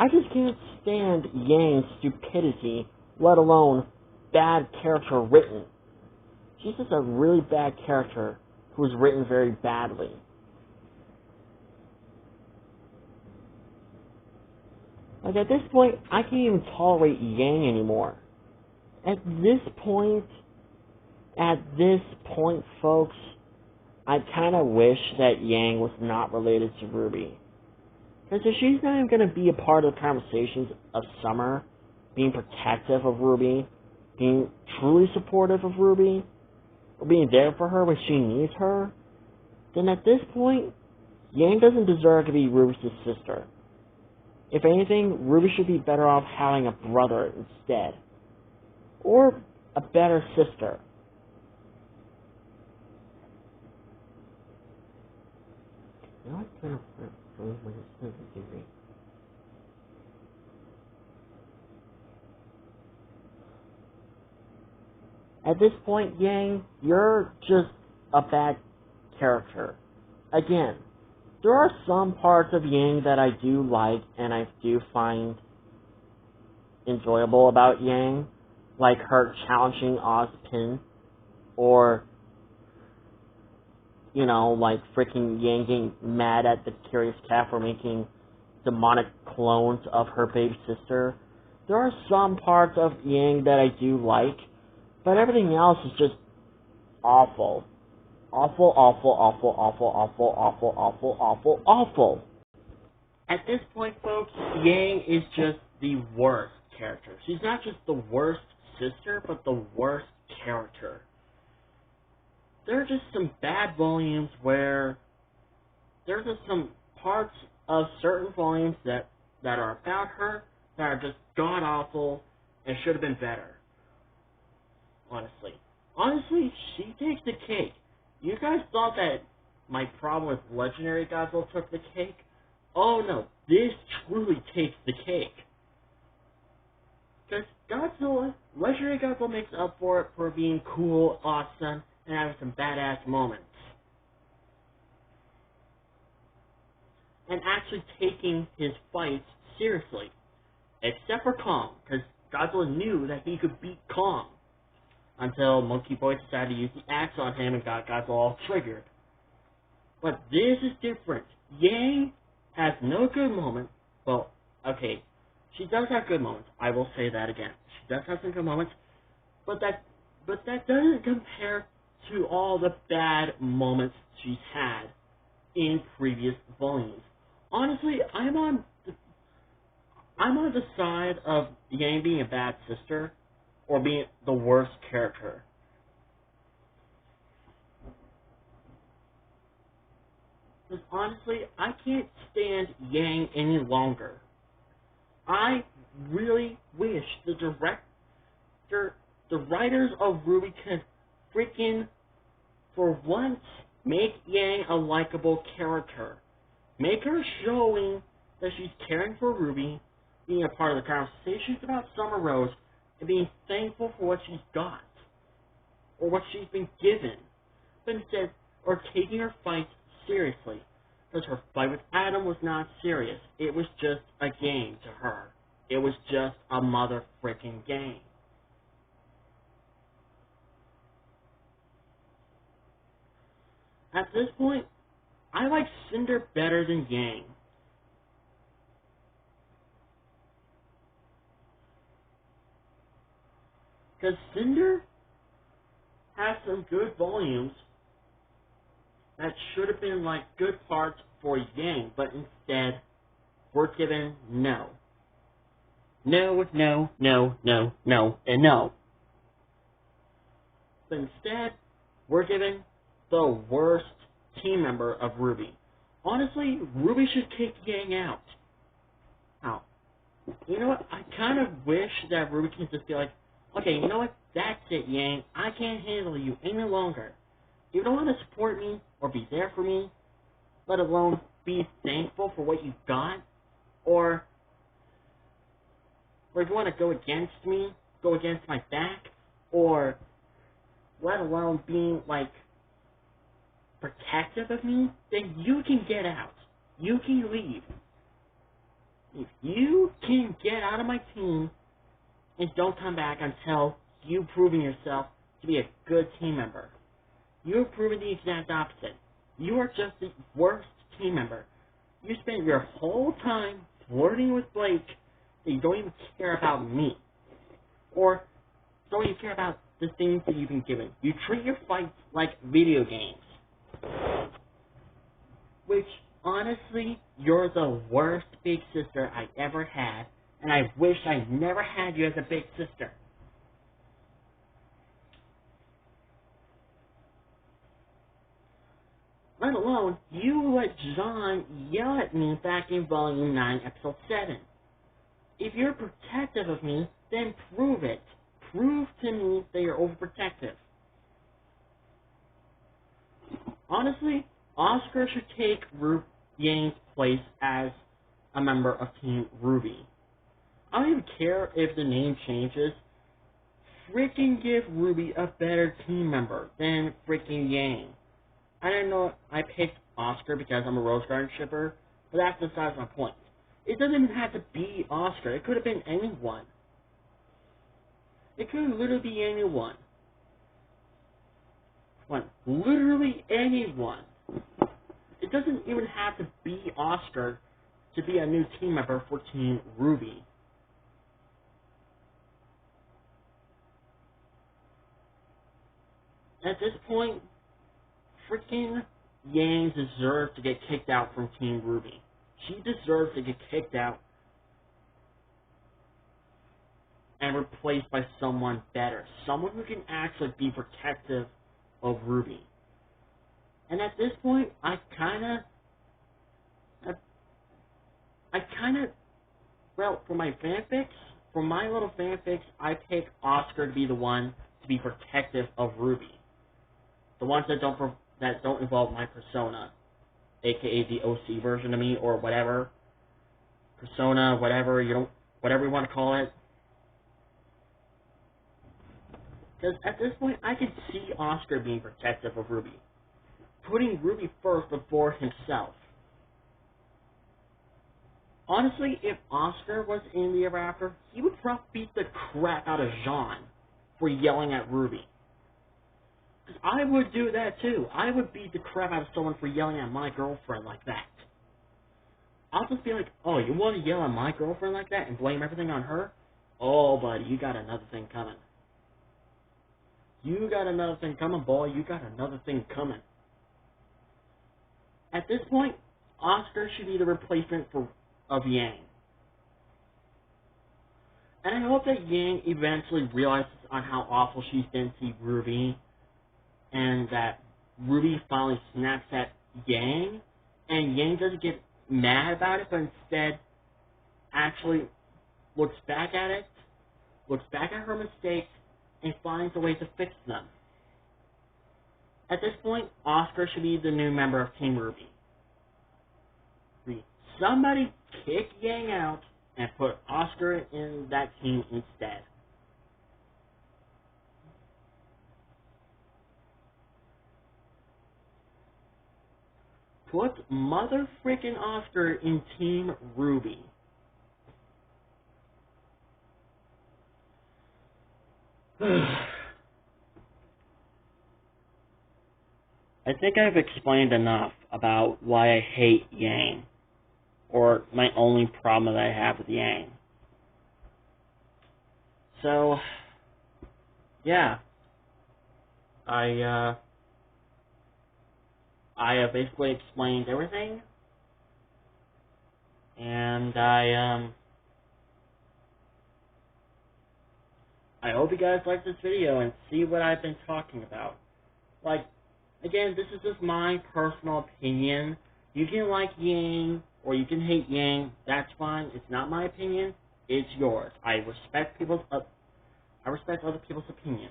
I just can't stand Yang's stupidity, let alone bad character written. She's just a really bad character who was written very badly. Like, at this point, I can't even tolerate Yang anymore. At this point, folks, I kind of wish that Yang was not related to Rwby. Because if she's not even going to be a part of the conversations of Summer, being protective of Rwby, being truly supportive of Rwby, or being there for her when she needs her, then at this point, Yang doesn't deserve to be Rwby's sister. If anything, Rwby should be better off having a brother instead. Or a better sister. You know what's kind of fun? At this point, Yang, you're just a bad character. Again, there are some parts of Yang that I do like and I do find enjoyable about Yang, like her challenging Ozpin, or, you know, like freaking Yang getting mad at the Curious Cat for making demonic clones of her baby sister. There are some parts of Yang that I do like, but everything else is just awful. Awful, awful, awful, awful, awful, awful, awful, awful, awful. At this point, folks, Yang is just the worst character. She's not just the worst sister, but the worst character. There are just some bad volumes where there's just some parts of certain volumes that are about her that are just god-awful and should have been better. Honestly, she takes the cake. You guys thought that my problem with Legendary Godzilla took the cake? Oh no, this truly takes the cake. Because Legendary Godzilla makes up for it for being cool, awesome, and having some badass moments. And actually taking his fights seriously. Except for Kong, because Godzilla knew that he could beat Kong. Until Monkey Boy decided to use the axe on him and got Godzilla all triggered. But this is different. Yang has no good moments. Well, okay, she does have good moments. I will say that again. She does have some good moments, but that doesn't compare to all the bad moments she's had in previous volumes. Honestly, I'm on the side of Yang being a bad sister, or being the worst character. Because honestly, I can't stand Yang any longer. I really wish the writers of Rwby could freaking, for once, make Yang a likable character. Make her showing that she's caring for Rwby, being a part of the conversations about Summer Rose, and being thankful for what she's got, or what she's been given, but instead, or taking her fights seriously, because her fight with Adam was not serious. It was just a game to her. It was just a mother frickin' game. At this point, I like Cinder better than Yang. Because Cinder has some good volumes that should have been like good parts for Yang, but instead we're given no. No, no, no, no, no, and no. But instead, we're given the worst team member of Rwby. Honestly, Rwby should kick Yang out. Now, you know what? I kind of wish that Rwby can just be like, okay, you know what? That's it, Yang. I can't handle you any longer. You don't want to support me or be there for me, let alone be thankful for what you got, or if you want to go against me, go against my back, or let alone being, like, protective of me, then you can get out. You can leave. If you can get out of my team and don't come back until you've proven yourself to be a good team member. You've proven the exact opposite. You are just the worst team member. You spent your whole time flirting with Blake that you don't even care about me. Or don't even care about the things that you've been given. You treat your fights like video games. Which, honestly, you're the worst big sister I ever had, and I wish I never had you as a big sister. Let alone, you let John yell at me back in Volume 9, Episode 7. If you're protective of me, then prove it. Prove to me that you're overprotective. Honestly, Oscar should take Yang's place as a member of Team Rwby. I don't even care if the name changes. Freaking give Rwby a better team member than freaking Yang. I don't know, I picked Oscar because I'm a Rose Garden shipper, but that's besides my point. It doesn't even have to be Oscar. It could have been anyone. It could literally be anyone. Literally anyone. It doesn't even have to be Oscar to be a new team member for Team Rwby. At this point, freaking Yang deserves to get kicked out from Team Rwby. She deserves to get kicked out and replaced by someone better. Someone who can actually be protective of Rwby. And at this point, well, for my little fanfics, I pick Oscar to be the one to be protective of Rwby. The ones that don't involve my persona, aka the OC version of me, or whatever. Persona, whatever you want to call it. Because at this point, I can see Oscar being protective of Rwby. Putting Rwby first before himself. Honestly, if Oscar was in the Ever After, he would probably beat the crap out of Jean for yelling at Rwby. Because I would do that too. I would beat the crap out of someone for yelling at my girlfriend like that. I'll just be like, oh, you want to yell at my girlfriend like that and blame everything on her? Oh, buddy, you got another thing coming. You got another thing coming, boy. You got another thing coming. At this point, Oscar should be the replacement of Yang. And I hope that Yang eventually realizes on how awful she's been to Rwby, and that Rwby finally snaps at Yang, and Yang doesn't get mad about it, but instead actually looks back at it, looks back at her mistakes, and finds a way to fix them. At this point, Oscar should be the new member of Team Rwby. Somebody kick Yang out and put Oscar in that team instead. Put mother frickin' Oscar in Team Rwby. I think I've explained enough about why I hate Yang, or my only problem that I have with Yang. So, yeah, I have basically explained everything, and I hope you guys like this video and see what I've been talking about. Like, again, this is just my personal opinion. You can like Yang, or you can hate Yang, that's fine. It's not my opinion, it's yours. I respect other people's opinion,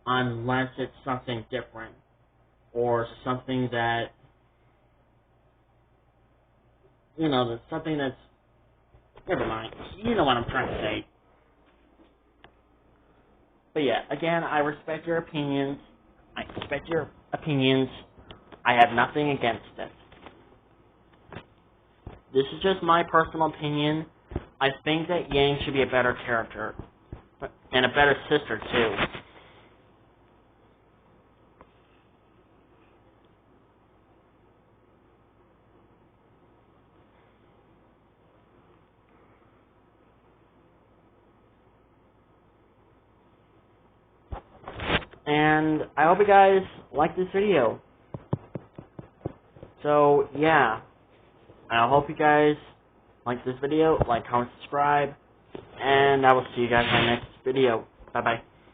unless it's something different, or something that, something that's, never mind, you know what I'm trying to say. But yeah, again, I respect your opinions, I have nothing against it. this is just my personal opinion. I think that Yang should be a better character. And a better sister, too. And I hope you guys like this video. So, yeah. I hope you guys like this video. Like, comment, subscribe. And I will see you guys in my next video. Bye-bye.